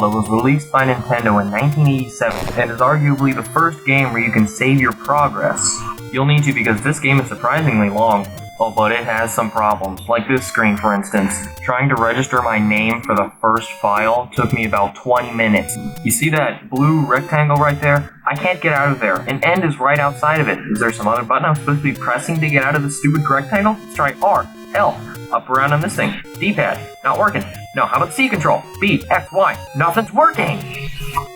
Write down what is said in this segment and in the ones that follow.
Zelda was released by Nintendo in 1987 and is arguably the first game where you can save your progress. You'll need to because this game is surprisingly long. Oh, but it has some problems, like this screen for instance. Trying to register my name for the first file took me about 20 minutes. You see that blue rectangle right there? I can't get out of there. An end is right outside of it. Is there some other button I'm supposed to be pressing to get out of the stupid rectangle? Let's try R, L, up around on this thing. D-pad, not working. No, how about C control? B, X, Y, nothing's working!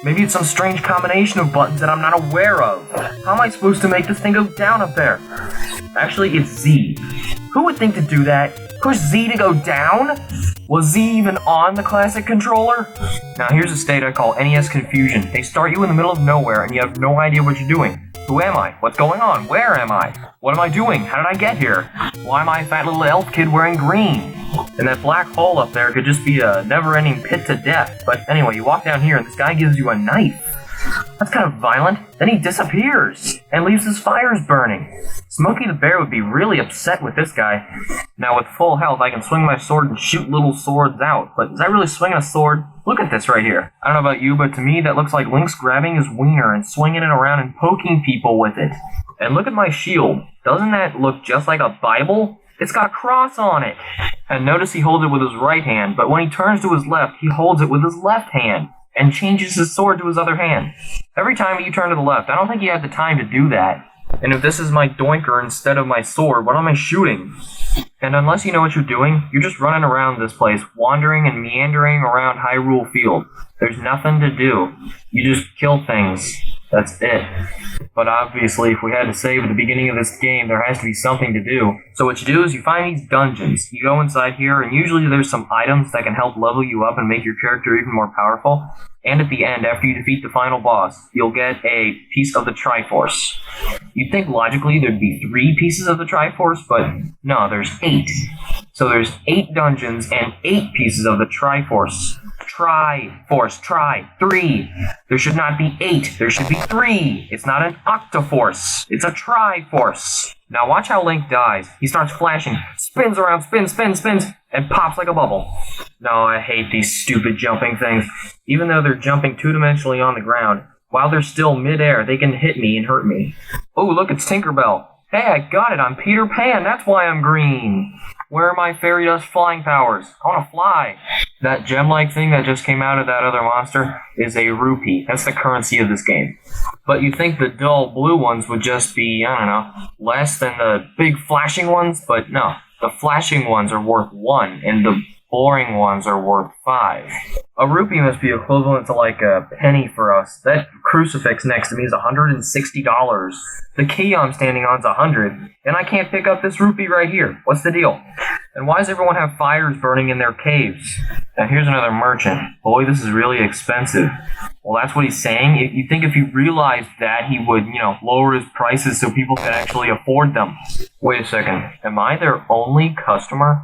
Maybe it's some strange combination of buttons that I'm not aware of. How am I supposed to make this thing go down up there? Actually, it's Z. Who would think to do that? Push Z to go down? Was Z even on the classic controller? Now here's a state I call NES confusion. They start you in the middle of nowhere and you have no idea what you're doing. Who am I? What's going on? Where am I? What am I doing? How did I get here? Why am I a fat little elf kid wearing green? And that black hole up there could just be a never-ending pit to death. But anyway, you walk down here and this guy gives you a knife. That's kind of violent. Then he disappears and leaves his fires burning. Smokey the Bear would be really upset with this guy. Now with full health, I can swing my sword and shoot little swords out. But is that really swinging a sword? Look at this right here. I don't know about you, but to me that looks like Link's grabbing his wiener and swinging it around and poking people with it. And look at my shield. Doesn't that look just like a Bible? It's got a cross on it. And notice he holds it with his right hand, but when he turns to his left, he holds it with his left hand and changes his sword to his other hand. Every time you turn to the left, I don't think you have the time to do that. And if this is my doinker instead of my sword, what am I shooting? And unless you know what you're doing, you're just running around this place, wandering and meandering around Hyrule Field. There's nothing to do. You just kill things. That's it. But obviously, if we had to save at the beginning of this game, there has to be something to do. So what you do is you find these dungeons. You go inside here, and usually there's some items that can help level you up and make your character even more powerful. And at the end, after you defeat the final boss, you'll get a piece of the Triforce. You'd think logically there'd be 3 pieces of the Triforce, but no, there's 8. So there's 8 dungeons and 8 pieces of the Triforce. Triforce, 3. There should not be 8, there should be 3. It's not an Octoforce, it's a Triforce. Now watch how Link dies. He starts flashing, spins around, spins, and pops like a bubble. No, I hate these stupid jumping things. Even though they're jumping 2-dimensionally on the ground, while they're still mid-air, they can hit me and hurt me. Oh, look, it's Tinkerbell. Hey, I got it, I'm Peter Pan, that's why I'm green. Where are my fairy dust flying powers? I want to fly. That gem-like thing that just came out of that other monster is a rupee. That's the currency of this game. But you think the dull blue ones would just be, I don't know, less than the big flashing ones? But no, the flashing ones are worth 1, and the boring ones are worth 5. A rupee must be equivalent to like a penny for us. That crucifix next to me is $160. The key I'm standing on is $100, and I can't pick up this rupee right here. What's the deal? And why does everyone have fires burning in their caves? Now here's another merchant. Boy, this is really expensive. Well, that's what he's saying. You think if he realized that, he would, lower his prices so people could actually afford them. Wait a second. Am I their only customer?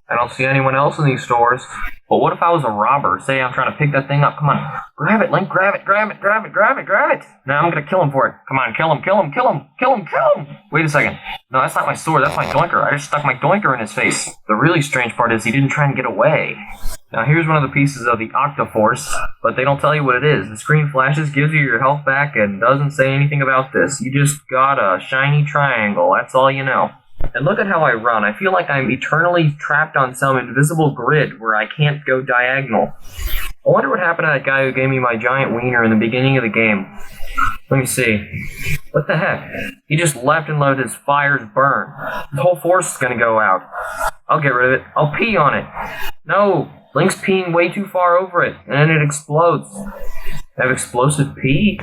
I don't see anyone else in these stores. But what if I was a robber? Say I'm trying to pick that thing up. Come on. Grab it, Link. Grab it. Now I'm going to kill him for it. Come on, kill him. Wait a second. No, that's not my sword. That's my doinker. I just stuck my doinker in his face. The really strange part is he didn't try and get away. Now here's one of the pieces of the Octoforce, but they don't tell you what it is. The screen flashes, gives you your health back, and doesn't say anything about this. You just got a shiny triangle. That's all you know. And look at how I run. I feel like I'm eternally trapped on some invisible grid where I can't go diagonal. I wonder what happened to that guy who gave me my giant wiener in the beginning of the game. Let me see. What the heck? He just left and let his fires burn. The whole force is gonna go out. I'll get rid of it. I'll pee on it. No! Link's peeing way too far over it, and then it explodes. Have explosive pee?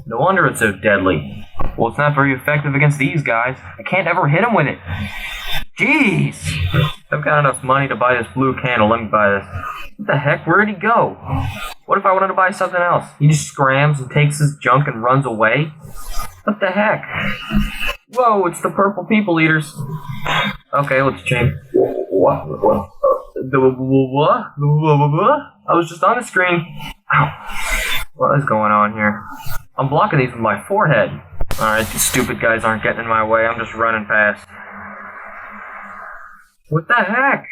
No wonder it's so deadly. Well, it's not very effective against these guys. I can't ever hit them with it. Jeez! I've got enough money to buy this blue candle. Let me buy this. What the heck? Where did he go? What if I wanted to buy something else? He just scrams and takes his junk and runs away? What the heck? Whoa, it's the purple people eaters. Okay, let's change. What? I was just on the screen. Ow. What is going on here? I'm blocking these with my forehead. Alright, these stupid guys aren't getting in my way. I'm just running past. What the heck?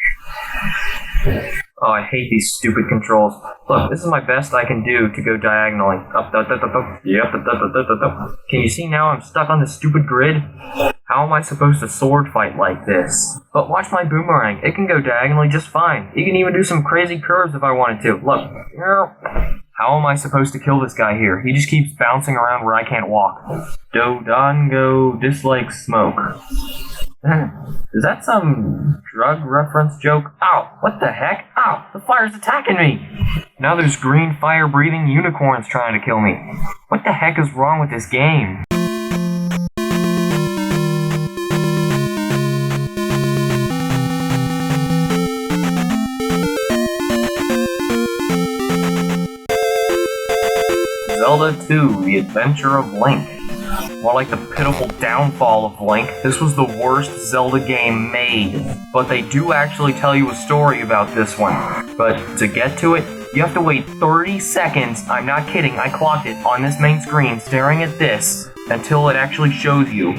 Oh, I hate these stupid controls. Look, this is my best I can do to go diagonally. Up, up, up, up, up. Yep, up, up, up, up, up. Can you see now I'm stuck on this stupid grid? How am I supposed to sword fight like this? But watch my boomerang. It can go diagonally just fine. It can even do some crazy curves if I wanted to. Look. How am I supposed to kill this guy here? He just keeps bouncing around where I can't walk. Do-don-go dislike smoke. Is that some drug reference joke? Ow! What the heck? Ow! The fire's attacking me! Now there's green fire-breathing unicorns trying to kill me. What the heck is wrong with this game? Zelda 2, The Adventure of Link. More like the pitiful downfall of Link. This was the worst Zelda game made. But they do actually tell you a story about this one. But to get to it, you have to wait 30 seconds, I'm not kidding, I clocked it, on this main screen, staring at this, until it actually shows you.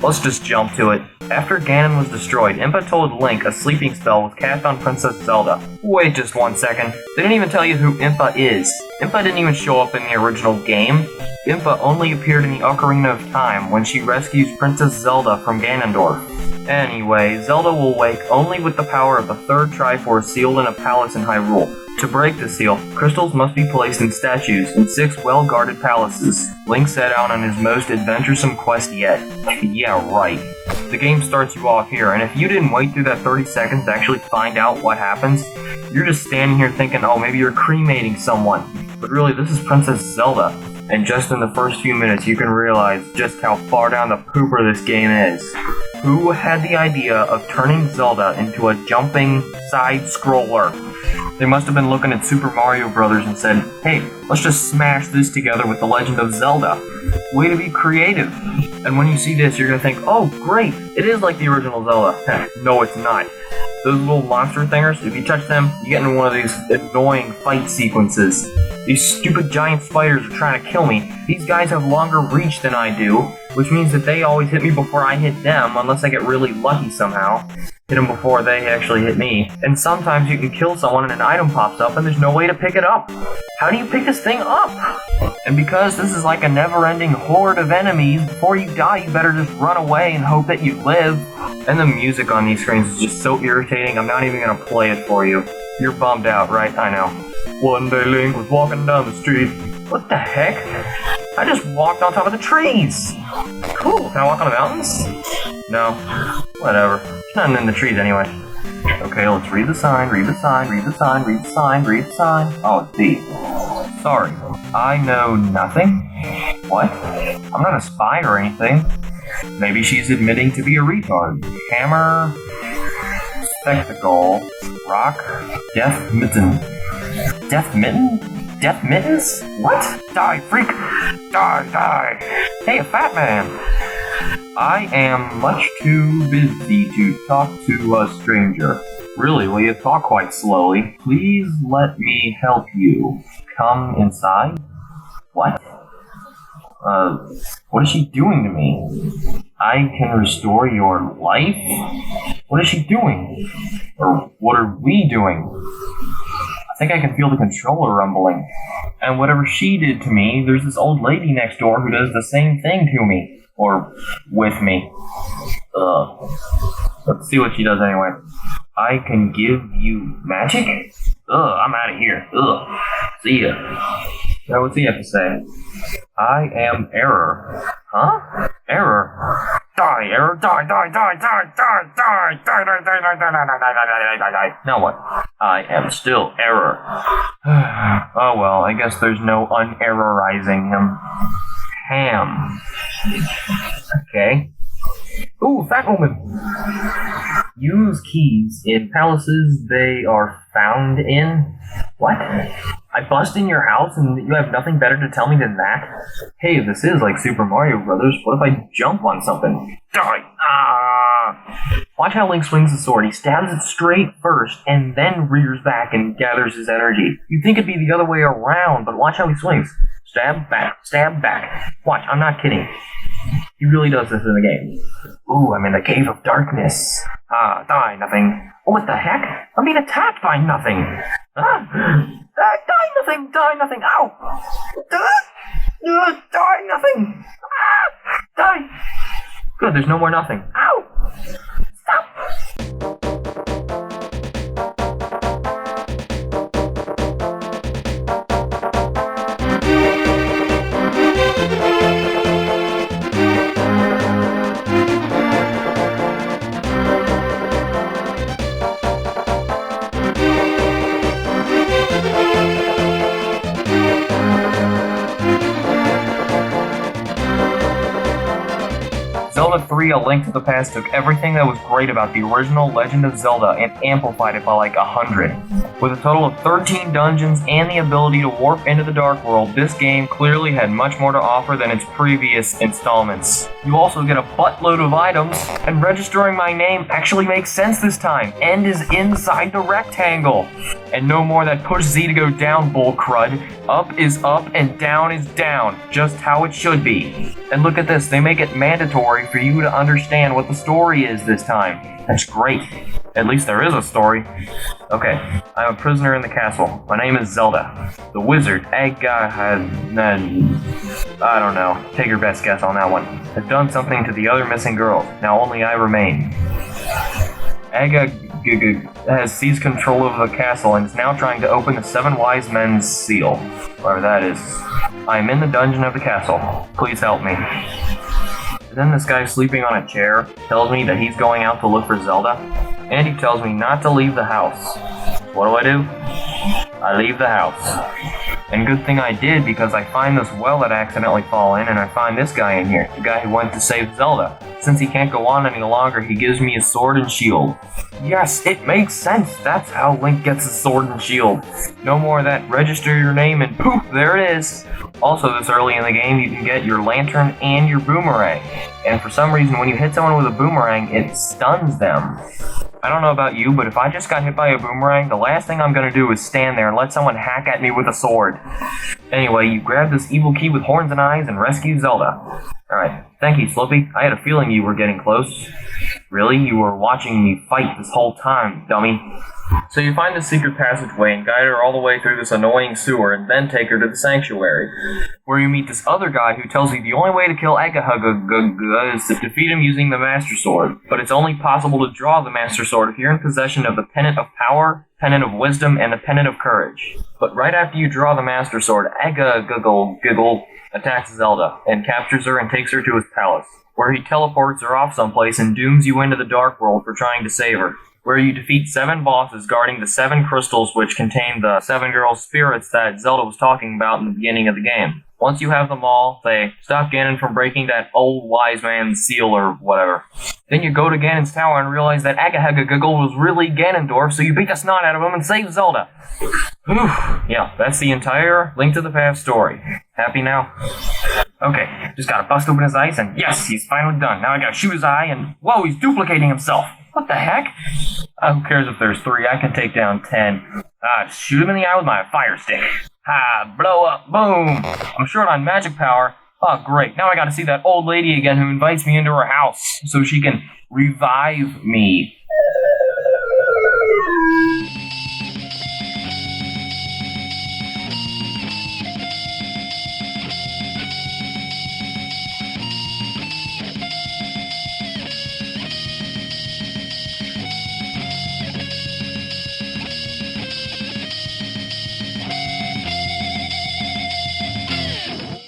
Let's just jump to it. After Ganon was destroyed, Impa told Link a sleeping spell was cast on Princess Zelda. Wait just 1 second. They didn't even tell you who Impa is. Impa didn't even show up in the original game. Impa only appeared in the Ocarina of Time when she rescues Princess Zelda from Ganondorf. Anyway, Zelda will wake only with the power of the third Triforce sealed in a palace in Hyrule. To break the seal, crystals must be placed in statues in 6 well-guarded palaces. Link set out on his most adventuresome quest yet. Yeah, right. The game starts you off here, and if you didn't wait through that 30 seconds to actually find out what happens, you're just standing here thinking, oh, maybe you're cremating someone. But really, this is Princess Zelda. And just in the first few minutes, you can realize just how far down the pooper this game is. Who had the idea of turning Zelda into a jumping side-scroller? They must have been looking at Super Mario Bros. And said, hey, let's just smash this together with The Legend of Zelda. Way to be creative. And when you see this, you're gonna think, oh, great, it is like the original Zelda. No, it's not. Those little monster thingers, if you touch them, you get into one of these annoying fight sequences. These stupid giant spiders are trying to kill me. These guys have longer reach than I do, which means that they always hit me before I hit them, unless I get really lucky somehow. Hit them before they actually hit me. And sometimes you can kill someone and an item pops up and there's no way to pick it up. How do you pick this thing up? And because this is like a never-ending horde of enemies, before you die you better just run away and hope that you live. And the music on these screens is just so irritating, I'm not even gonna play it for you. You're bummed out, right? I know. One day Link was walking down the street. What the heck? I just walked on top of the trees. Cool, can I walk on the mountains? No. Whatever. There's nothing in the trees anyway. Okay, let's read the sign, read the sign, read the sign, read the sign, read the sign. Oh, it's B. Sorry. I know nothing. What? I'm not a spy or anything. Maybe she's admitting to be a retard. Hammer, spectacle, rock, deaf mitten. Deaf mitten? Deaf mittens? What? Die, freak! Die, die! Hey, a fat man! I am much too busy to talk to a stranger. Really, will you talk quite slowly? Please let me help you. Come inside? What? What is she doing to me? I can restore your life? What is she doing? Or what are we doing? I think I can feel the controller rumbling. And whatever she did to me, there's this old lady next door who does the same thing to me. Or with me. Let's see what she does anyway. I can give you magic? I'm out of here. See ya. Now what's he have to say? I am Error. Huh? Error? Die, Error, die, die, die, die, die, die, die, die, die, die, die, die, die, die, die. Now what? I am still Error. Oh well, I guess there's no unerrorizing him. Ham. Okay. Ooh, fat woman. Use keys in palaces they are found in. What? I bust in your house and you have nothing better to tell me than that? Hey, this is like Super Mario Brothers. What if I jump on something? Die! Ah! Watch how Link swings the sword. He stabs it straight first and then rears back and gathers his energy. You'd think it'd be the other way around, but watch how he swings. Stab back, stab back. Watch, I'm not kidding. He really does this in the game. Ooh, I'm in the Cave of Darkness. Die, nothing. What the heck? I'm being attacked by nothing. Die, nothing, die, nothing. Ow! Die, nothing. Die. Good, there's no more nothing. Ow! Stop! Zelda 3: A Link to the Past took everything that was great about the original Legend of Zelda and amplified it by like 100. With a total of 13 dungeons and the ability to warp into the Dark World, this game clearly had much more to offer than its previous installments. You also get a buttload of items, and registering my name actually makes sense this time. End is inside the rectangle. And no more that push Z to go down bull crud. Up is up and down is down, just how it should be. And look at this, they make it mandatory for you to understand what the story is this time. That's great. At least there is a story. Okay, I'm a prisoner in the castle. My name is Zelda. The wizard, I don't know. Take your best guess on that one. Has done something to the other missing girls. Now only I remain. Aga has seized control of the castle and is now trying to open the Seven Wise Men's seal. Whatever that is. I am in the dungeon of the castle. Please help me. And then this guy sleeping on a chair tells me that he's going out to look for Zelda. And he tells me not to leave the house. What do? I leave the house. And good thing I did, because I find this well that I accidentally fall in, and I find this guy in here, the guy who went to save Zelda. Since he can't go on any longer, he gives me a sword and shield. Yes, it makes sense. That's how Link gets his sword and shield. No more of that register your name and poof, there it is. Also, this early in the game, you can get your lantern and your boomerang. And for some reason, when you hit someone with a boomerang, it stuns them. I don't know about you, but if I just got hit by a boomerang, the last thing I'm gonna do is stand there and let someone hack at me with a sword. Anyway, you grab this evil key with horns and eyes and rescue Zelda. Alright, thank you, Slippy. I had a feeling you were getting close. Really? You were watching me fight this whole time, dummy. So you find the secret passageway and guide her all the way through this annoying sewer and then take her to the sanctuary, where you meet this other guy who tells you the only way to kill Agahaga is to defeat him using the Master Sword. But it's only possible to draw the Master Sword if you're in possession of the Pendant of Power, Pendant of Wisdom, and the Pendant of Courage. But right after you draw the Master Sword, Agahaga attacks Zelda and captures her and takes her to his palace, where he teleports her off someplace and dooms you into the Dark World for trying to save her, where you defeat 7 bosses guarding the 7 crystals which contain the 7 girls' spirits that Zelda was talking about in the beginning of the game. Once you have them all, they stop Ganon from breaking that old wise man's seal or whatever. Then you go to Ganon's tower and realize that Agahaga was really Ganondorf, so you beat the snot out of him and save Zelda. Whew. Yeah, that's the entire Link to the Past story. Happy now? Okay, just gotta bust open his eyes and yes, he's finally done. Now I gotta shoot his eye and whoa, he's duplicating himself. What the heck? Who cares if there's 3? I can take down 10. Shoot him in the eye with my fire stick. Blow up, boom! I'm short on magic power. Oh, great. Now I gotta see that old lady again who invites me into her house so she can revive me.